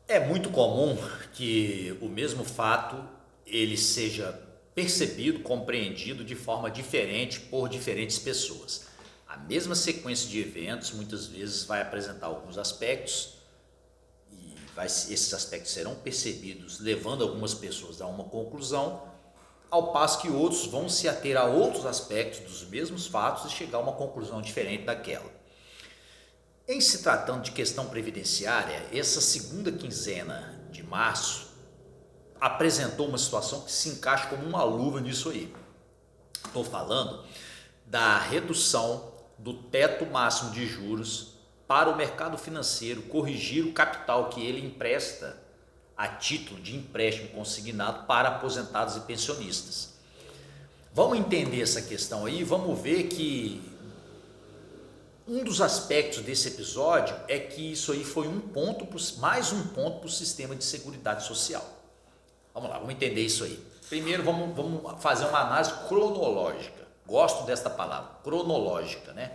É muito comum que o mesmo fato ele seja percebido, compreendido de forma diferente por diferentes pessoas. A mesma sequência de eventos muitas vezes vai apresentar alguns aspectos e esses aspectos serão percebidos levando algumas pessoas a uma conclusão, ao passo que outros vão se ater a outros aspectos dos mesmos fatos e chegar a uma conclusão diferente daquela. Em se tratando de questão previdenciária, essa segunda quinzena de março apresentou uma situação que se encaixa como uma luva nisso aí. Estou falando da redução do teto máximo de juros para o mercado financeiro corrigir o capital que ele empresta a título de empréstimo consignado para aposentados e pensionistas. Vamos entender essa questão aí, vamos ver que um dos aspectos desse episódio é que isso aí foi mais um ponto para o sistema de seguridade social. Vamos lá, vamos entender isso aí. Primeiro vamos fazer uma análise cronológica. Gosto desta palavra, cronológica, né?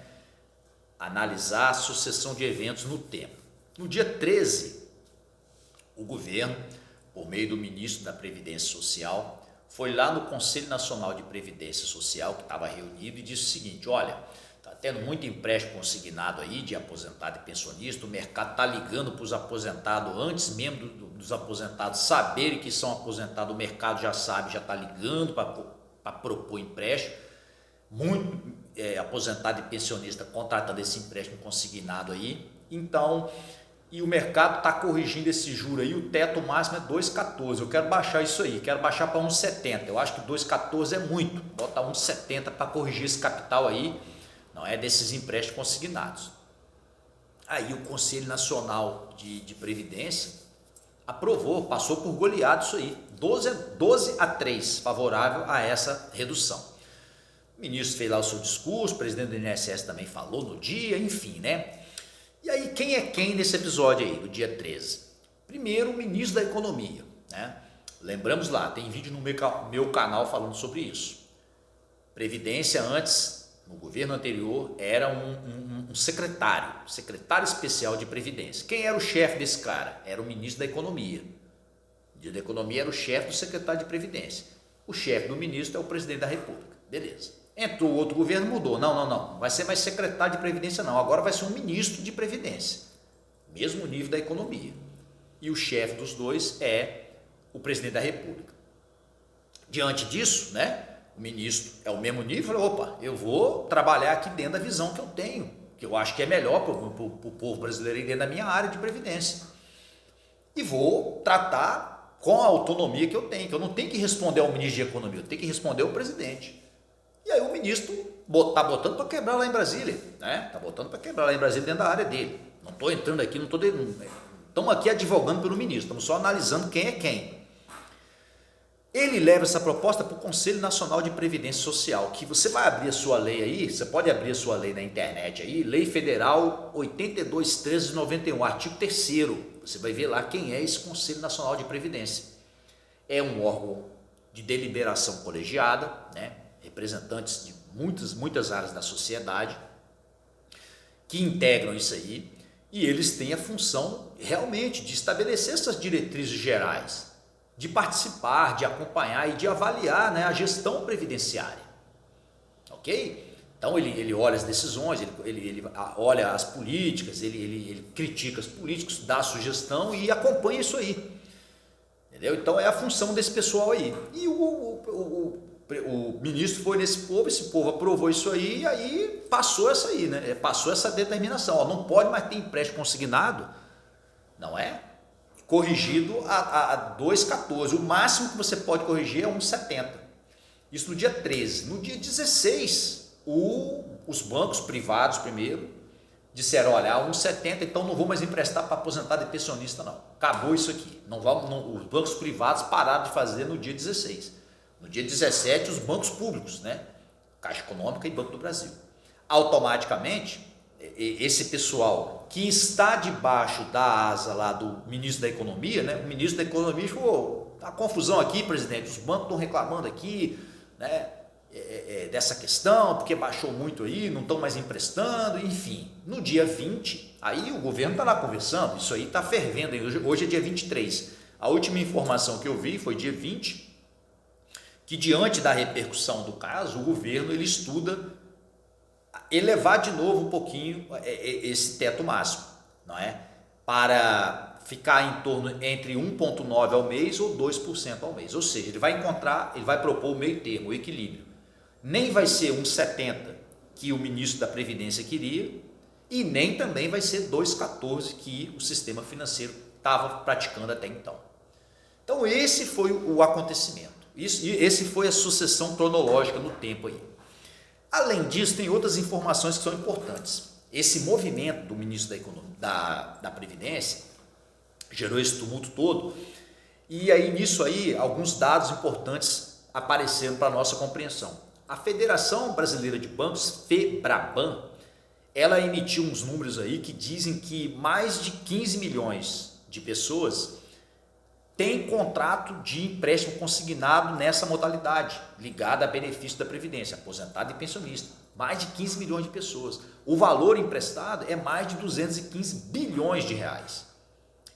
Analisar a sucessão de eventos no tempo. No dia 13, o governo, por meio do ministro da Previdência Social, foi lá no Conselho Nacional de Previdência Social, que estava reunido, e disse o seguinte: olha, está tendo muito empréstimo consignado aí de aposentado e pensionista, o mercado está ligando para os aposentados, antes mesmo dos aposentados saberem que são aposentados, o mercado já sabe, já está ligando para propor empréstimo, muito aposentado e pensionista contratando esse empréstimo consignado aí, então, e o mercado está corrigindo esse juro aí, o teto máximo é 2,14, eu quero baixar isso aí, quero baixar para 1,70, eu acho que 2,14 é muito, botar 1,70 para corrigir esse capital aí, não é desses empréstimos consignados. Aí o Conselho Nacional de Previdência aprovou, passou por goleado isso aí, 12-3 favorável a essa redução. O ministro fez lá o seu discurso, o presidente do INSS também falou no dia, enfim, né? E aí quem é quem nesse episódio aí, do dia 13? Primeiro, o ministro da Economia, né? Lembramos lá, tem vídeo no meu canal falando sobre isso. Previdência antes, no governo anterior, era um secretário especial de Previdência. Quem era o chefe desse cara? Era o ministro da Economia. O ministro da Economia era o chefe do secretário de Previdência. O chefe do ministro é o presidente da República. Beleza. Entrou outro governo, mudou. Não vai ser mais secretário de Previdência não, agora vai ser um ministro de Previdência. Mesmo nível da Economia. E o chefe dos dois é o presidente da República. Diante disso, né, o ministro é o mesmo nível, opa, eu vou trabalhar aqui dentro da visão que eu tenho, que eu acho que é melhor para o povo brasileiro dentro da minha área de Previdência. E vou tratar com a autonomia que eu tenho, que eu não tenho que responder ao ministro de Economia, eu tenho que responder ao presidente. E aí o ministro está botando para quebrar lá em Brasília, né? Está botando para quebrar lá em Brasília dentro da área dele. Não estou entrando aqui, não estou... Estamos aqui advogando pelo ministro, estamos só analisando quem é quem. Ele leva essa proposta para o Conselho Nacional de Previdência Social, que você vai abrir a sua lei aí, você pode abrir a sua lei na internet aí, Lei Federal 82.1391, artigo 3º, você vai ver lá quem é esse Conselho Nacional de Previdência. É um órgão de deliberação colegiada, né? Representantes de muitas áreas da sociedade que integram isso aí, e eles têm a função realmente de estabelecer essas diretrizes gerais, de participar, de acompanhar e de avaliar, né, a gestão previdenciária, ok? Então ele olha as decisões, ele olha as políticas, ele critica as políticas, dá a sugestão e acompanha isso aí, entendeu? Então é a função desse pessoal aí. E o ministro foi nesse povo, esse povo aprovou isso aí, e aí passou essa aí, né? Passou essa determinação, ó, não pode mais ter empréstimo consignado, não é? Corrigido a 2,14, o máximo que você pode corrigir é 1,70. Isso no dia 13. No dia 16, os bancos privados primeiro disseram, olha, 1,70, então não vou mais emprestar para aposentado e pensionista não. Acabou isso aqui. Os bancos privados pararam de fazer no dia 16. No dia 17, os bancos públicos, né? Caixa Econômica e Banco do Brasil. Automaticamente, esse pessoal que está debaixo da asa lá do ministro da Economia, né? O ministro da Economia falou, tá confusão aqui, presidente, os bancos estão reclamando aqui, né? dessa questão, porque baixou muito aí, não estão mais emprestando, enfim. No dia 20, aí o governo está lá conversando, isso aí está fervendo, hoje é dia 23. A última informação que eu vi foi dia 20, que diante da repercussão do caso, o governo ele estuda elevar de novo um pouquinho esse teto máximo, não é? Para ficar em torno entre 1,9% ao mês ou 2% ao mês. Ou seja, ele vai propor o meio termo, o equilíbrio. Nem vai ser 1,70% que o ministro da Previdência queria e nem também vai ser 2,14% que o sistema financeiro estava praticando até então. Então esse foi o acontecimento. Esse foi a sucessão cronológica no tempo aí. Além disso, tem outras informações que são importantes. Esse movimento do ministro da Previdência gerou esse tumulto todo, e aí nisso aí alguns dados importantes apareceram para a nossa compreensão. A Federação Brasileira de Bancos, FEBRABAN, ela emitiu uns números aí que dizem que mais de 15 milhões de pessoas têm contrato de empréstimo consignado nessa modalidade, ligada a benefício da Previdência, aposentado e pensionista. Mais de 15 milhões de pessoas. O valor emprestado é mais de 215 bilhões de reais.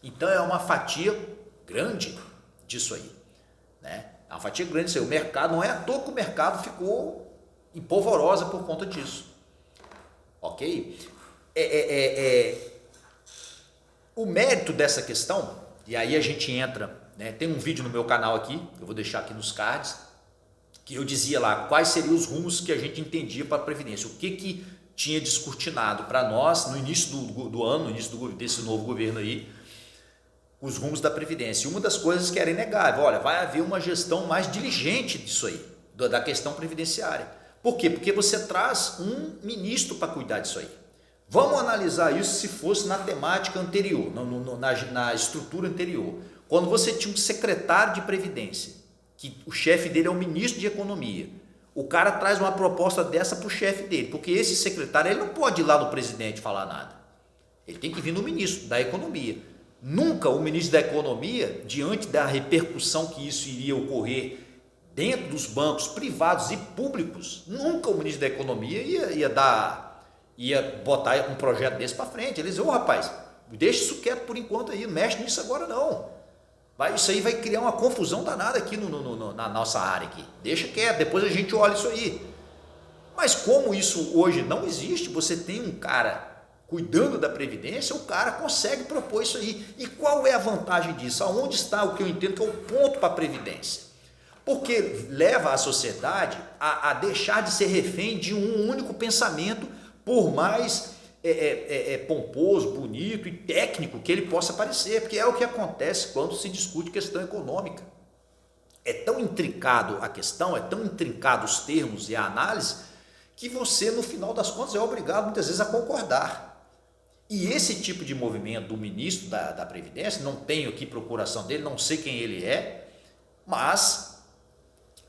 Então é uma fatia grande disso aí, né? É uma fatia grande disso aí. O mercado, não é à toa que o mercado ficou em polvorosa por conta disso. Ok? O mérito dessa questão, e aí a gente entra, né? Tem um vídeo no meu canal aqui, eu vou deixar aqui nos cards, que eu dizia lá quais seriam os rumos que a gente entendia para a Previdência, o que tinha descortinado para nós no início do ano, no início desse novo governo aí, os rumos da Previdência. Uma das coisas que era inegável, olha, vai haver uma gestão mais diligente disso aí, da questão previdenciária. Por quê? Porque você traz um ministro para cuidar disso aí. Vamos analisar isso se fosse na temática anterior, na estrutura anterior. Quando você tinha um secretário de Previdência, que o chefe dele é o ministro de Economia, o cara traz uma proposta dessa para o chefe dele, porque esse secretário ele não pode ir lá no presidente falar nada. Ele tem que vir no ministro da Economia. Nunca o ministro da Economia, diante da repercussão que isso iria ocorrer dentro dos bancos privados e públicos, nunca o ministro da Economia ia botar um projeto desse para frente. Eles diziam, rapaz, deixa isso quieto por enquanto aí, não mexe nisso agora não. Isso aí vai criar uma confusão danada aqui na nossa área aqui. Deixa quieto, depois a gente olha isso aí. Mas como isso hoje não existe, você tem um cara cuidando da Previdência, o cara consegue propor isso aí. E qual é a vantagem disso? Aonde está o que eu entendo que é o ponto para a Previdência? Porque leva a sociedade a deixar de ser refém de um único pensamento, por mais pomposo, bonito e técnico que ele possa parecer, porque é o que acontece quando se discute questão econômica. É tão intrincado a questão, é tão intrincado os termos e a análise, que você, no final das contas, é obrigado muitas vezes a concordar. E esse tipo de movimento do ministro da Previdência, não tenho aqui procuração dele, não sei quem ele é, mas,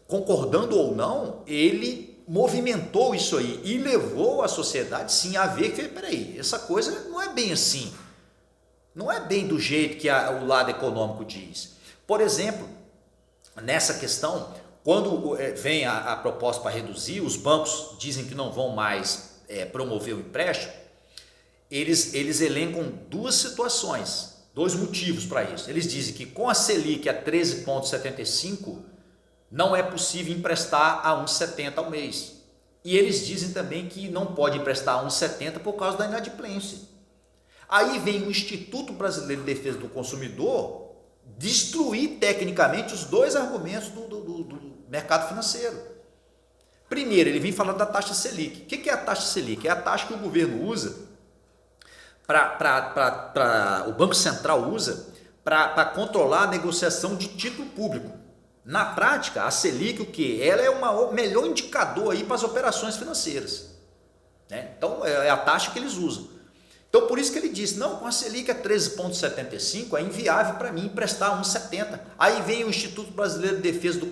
concordando ou não, ele movimentou isso aí e levou a sociedade sim a ver que, peraí, essa coisa não é bem assim, não é bem do jeito que o lado econômico diz. Por exemplo, nessa questão, quando vem a proposta para reduzir, os bancos dizem que não vão mais promover o empréstimo, eles elencam duas situações, dois motivos para isso. Eles dizem que com a Selic a 13,75, não é possível emprestar a 1,70 ao mês. E eles dizem também que não pode emprestar a 1,70 por causa da inadimplência. Aí vem o Instituto Brasileiro de Defesa do Consumidor destruir tecnicamente os dois argumentos do mercado financeiro. Primeiro, ele vem falando da taxa Selic. O que é a taxa Selic? É a taxa que o governo usa, o Banco Central usa para controlar a negociação de título público. Na prática, a Selic, o que? Ela é o melhor indicador aí para as operações financeiras, né? Então, é a taxa que eles usam. Então, por isso que ele disse, não, com a Selic a 13,75 é inviável para mim emprestar 1,70. Aí vem o Instituto Brasileiro de Defesa do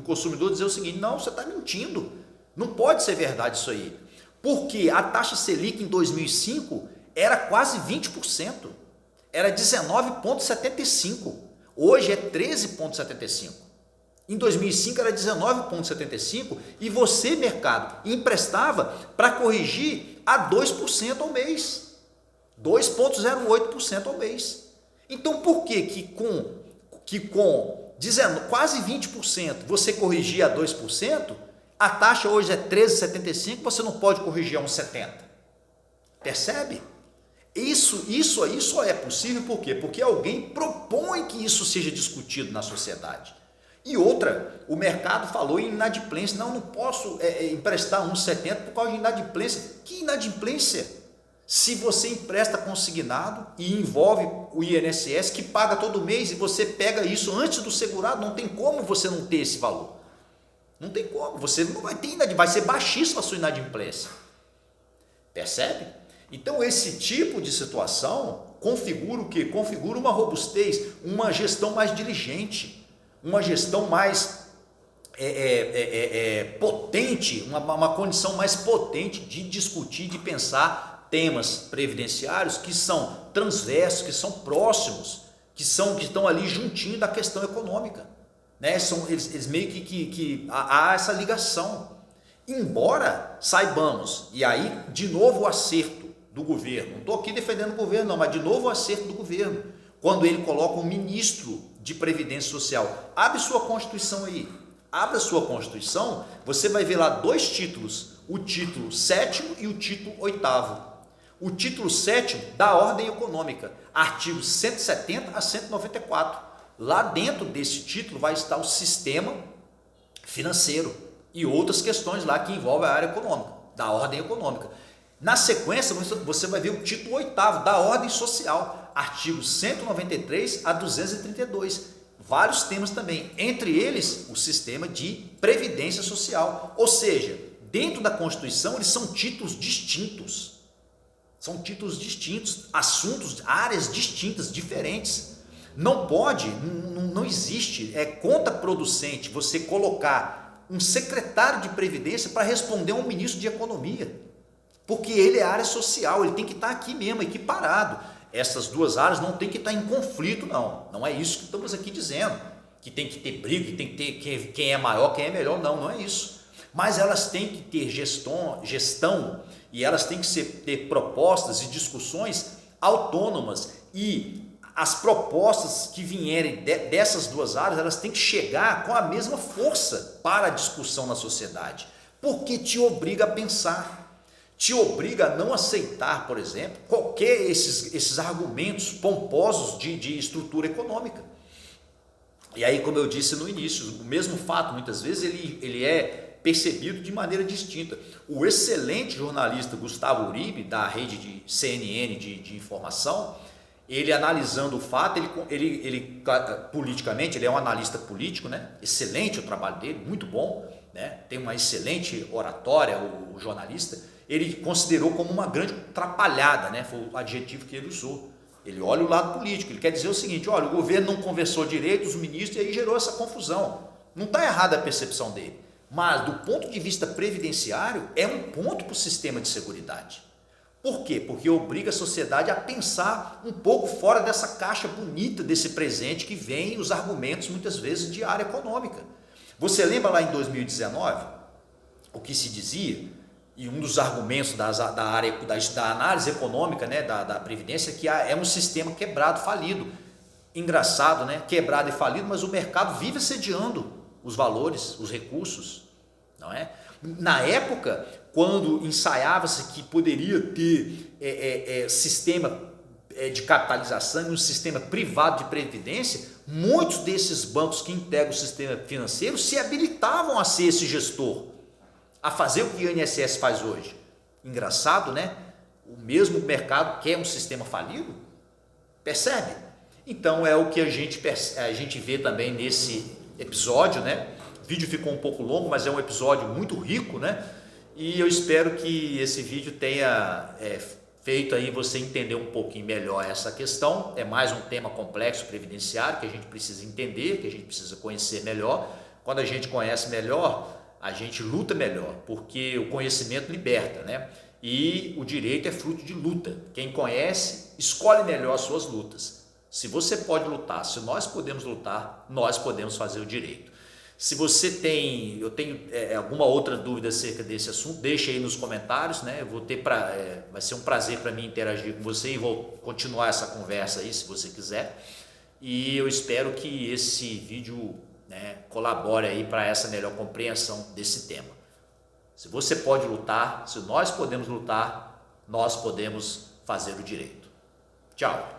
Consumidor dizer o seguinte, não, você está mentindo, não pode ser verdade isso aí. Porque a taxa Selic em 2005 era quase 20%, era 19,75%, hoje é 13,75%. Em 2005 era 19,75% e você, mercado, emprestava para corrigir a 2% ao mês. 2,08% ao mês. Então por que com quase 20% você corrigia a 2%, a taxa hoje é 13,75%, você não pode corrigir a 1,70%? Percebe? Isso aí só é possível por quê? Porque alguém propõe que isso seja discutido na sociedade. E outra, o mercado falou em inadimplência. Não posso emprestar 1,70 por causa de inadimplência. Que inadimplência? Se você empresta consignado e envolve o INSS, que paga todo mês, e você pega isso antes do segurado, não tem como você não ter esse valor. Não tem como, você não vai ter inadimplência, vai ser baixíssima a sua inadimplência. Percebe? Então esse tipo de situação configura o quê? Configura uma robustez, uma gestão mais diligente, uma gestão mais potente, uma condição mais potente de discutir, de pensar temas previdenciários que são transversos, que são próximos, que estão ali juntinho da questão econômica, né? Eles meio que há essa ligação. Embora saibamos, e aí de novo o acerto do governo, não estou aqui defendendo o governo não, mas de novo o acerto do governo, quando ele coloca um ministro de Previdência Social. Abre sua Constituição aí, abre a sua Constituição, você vai ver lá dois títulos, o título 7º e o título 8º. O título 7º da ordem econômica, artigos 170 a 194. Lá dentro desse título vai estar o sistema financeiro e outras questões lá que envolvem a área econômica, da ordem econômica. Na sequência, você vai ver o título 8º da ordem social, artigos 193 a 232. Vários temas também, entre eles o sistema de previdência social. Ou seja, dentro da Constituição eles são títulos distintos. São títulos distintos, assuntos, áreas distintas, diferentes. Não pode, não existe, é contraproducente você colocar um secretário de Previdência para responder a um ministro de Economia, porque ele é área social, ele tem que estar aqui mesmo, equiparado. Essas duas áreas não tem que estar em conflito, não é isso que estamos aqui dizendo, que tem que ter briga, que tem que ter quem é maior, quem é melhor, não é isso. Mas elas têm que ter gestão e elas têm que ter propostas e discussões autônomas, e as propostas que vierem dessas duas áreas, elas têm que chegar com a mesma força para a discussão na sociedade, porque te obriga a pensar, te obriga a não aceitar, por exemplo, qualquer esses argumentos pomposos de estrutura econômica. E aí, como eu disse no início, o mesmo fato, muitas vezes, ele é percebido de maneira distinta. O excelente jornalista Gustavo Uribe, da rede de CNN de informação, ele analisando o fato, ele politicamente, ele é um analista político, né? Excelente o trabalho dele, muito bom, né? Tem uma excelente oratória, o jornalista. Ele considerou como uma grande atrapalhada, né? Foi o adjetivo que ele usou. Ele olha o lado político, ele quer dizer o seguinte: olha, o governo não conversou direito, os ministros, e aí gerou essa confusão. Não está errada a percepção dele, mas do ponto de vista previdenciário, é um ponto para o sistema de seguridade. Por quê? Porque obriga a sociedade a pensar um pouco fora dessa caixa bonita desse presente que vem os argumentos, muitas vezes, de área econômica. Você lembra lá em 2019, o que se dizia, e um dos argumentos da análise econômica, né, da Previdência, que é um sistema quebrado, falido. Engraçado, né? Quebrado e falido, mas o mercado vive assediando os valores, os recursos, não é? Na época, quando ensaiava-se que poderia ter sistema de capitalização e um sistema privado de previdência, muitos desses bancos que integram o sistema financeiro se habilitavam a ser esse gestor, a fazer o que o INSS faz hoje. Engraçado, né? O mesmo mercado quer um sistema falido? Percebe? Então é o que a gente vê também nesse episódio, né? O vídeo ficou um pouco longo, mas é um episódio muito rico, né? E eu espero que esse vídeo tenha feito aí você entender um pouquinho melhor essa questão. É mais um tema complexo previdenciário que a gente precisa entender, que a gente precisa conhecer melhor. Quando a gente conhece melhor, a gente luta melhor, porque o conhecimento liberta, né? E o direito é fruto de luta. Quem conhece, escolhe melhor as suas lutas. Se você pode lutar, se nós podemos lutar, nós podemos fazer o direito. Se você tem, eu tenho alguma outra dúvida acerca desse assunto, deixa aí nos comentários, né? Eu vou ter vai ser um prazer para mim interagir com você e vou continuar essa conversa aí, se você quiser. E eu espero que esse vídeo, né, colabore aí para essa melhor compreensão desse tema. Se você pode lutar, se nós podemos lutar, nós podemos fazer o direito. Tchau!